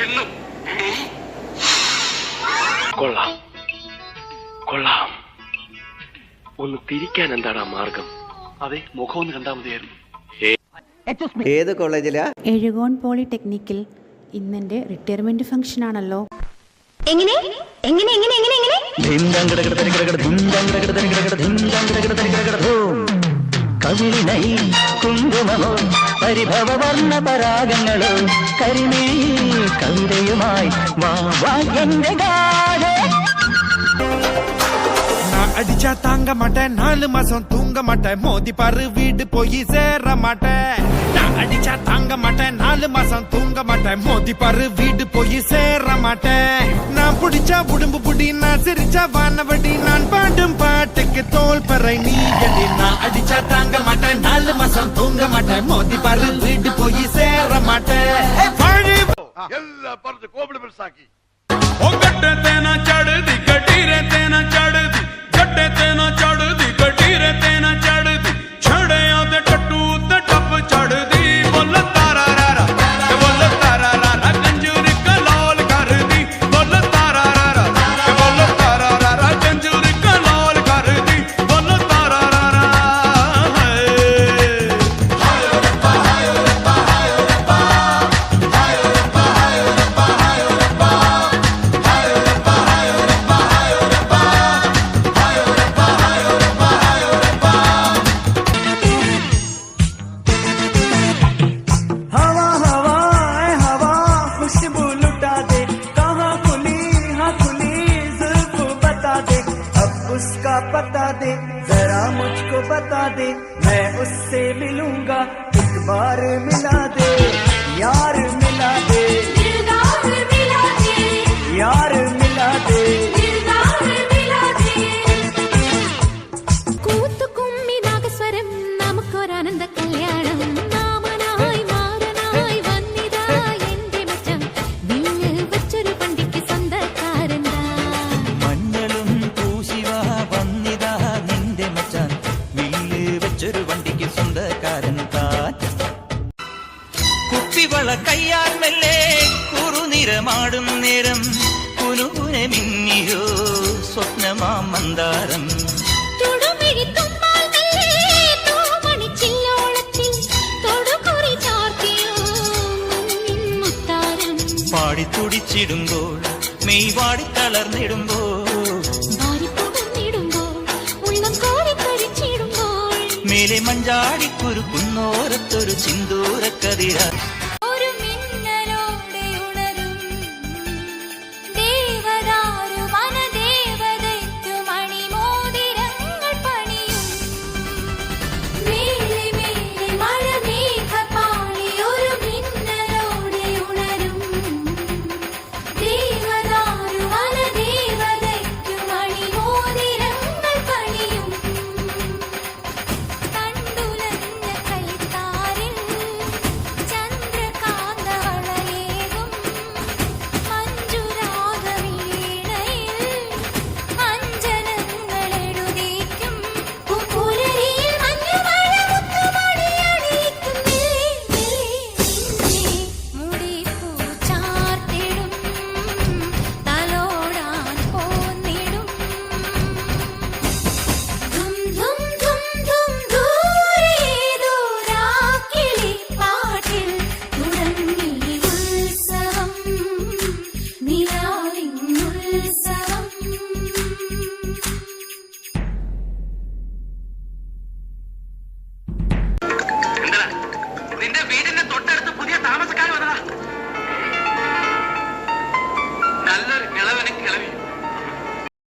പെണ്ണും. കൊള്ളാം കൊള്ളാം. ഒന്ന് തിരിക്കാൻ എന്താണ് മാർഗം? അതെ, മുഖം ഒന്ന് കണ്ടാൽ മതിയായിരുന്നു. ഏത് കോളേജിലാ? എഴുകോൺ പോളിടെക്നിക്കിൽ. ഇന്നെന്റെ റിട്ടയർമെന്റ് ഫംഗ്ഷൻ ആണല്ലോ. കവിളിനൈ കുങ്കുമമോ പരിഭവ വർണ്ണ പരാഗങ്ങളോ കരിമേ കവിതയുമായി വാ എന്റെ ഗാഥ. அடிச்சா தாங்க மாட்டேன், 4 மாசம் தூங்க மாட்டேன், மோதி பாரு வீடு போய் சேர மாட்டேன். நான் அடிச்சா தாங்க மாட்டேன், 4 மாசம் தூங்க மாட்டேன், மோதி பாரு வீடு போய் சேர மாட்டேன். நான் புடிச்சா உடம்பு புடி, நான் சிரிச்சா வானவடி, நான் பாடும் பாட்டுக்கு தோல் பறை நீ எடி. நான் அடிச்சா தாங்க மாட்டேன், 4 மாசம் தூங்க மாட்டேன், மோதி பாரு வீடு போய் சேர மாட்டேன். எல்லா பறந்து கோபுரம் சாக்கி ओ गड्ढे तेना चढ़दी गड्ढीरे तेना चढ़दी गड्ढे तेना चढ़दी गड्ढीरे तेना चढ़दी छड़े आदे टट्टू ते टप चढ़दी बोल तारा रारा बोल तारा रारा कंजूरी का लाल कर दी बोल तारा रारा बोल तारा रारा कंजूरी का लाल कर दी बोल तारा रारा. उसका पता दे जरा मुझको बता दे, मैं उससे मिलूंगा, एक बार मिला दे यार मिला दे यार मिला दे. കൂത്തുകുമ്മി നാഗസ്വരം നമുക്കൊരാനന്ദ കല്യാണം. നാമനായി മാറനായി വന്നിതാ എന്റെ മച്ചം, വീഞ്ഞ് വെച്ചൊരു പണ്ടിക്ക് സ്വന്തക്കാരനാ. മഞ്ഞളും പൂശിവാ വന്നിതാ നിന്റെ മച്ചാൻ, വീല് വെച്ചൊരു വണ്ടിക്ക് സ്വന്തക്കാരൻ താൻ. കുപ്പിവള കയ്യാൽ മെല്ലെ കുറുനിറമാടും നേരം കുനുകുനെ മിന്നിയോ സ്വപ്നമാ മന്ദാരം. പാടിത്തുടിച്ചിടുമ്പോൾ മെയ് വാടി തളർന്നിടുമ്പോൾ മേലെ മഞ്ചാടിക്കുരു കുന്നോരത്തൊരു സിന്ദൂരക്കതിര.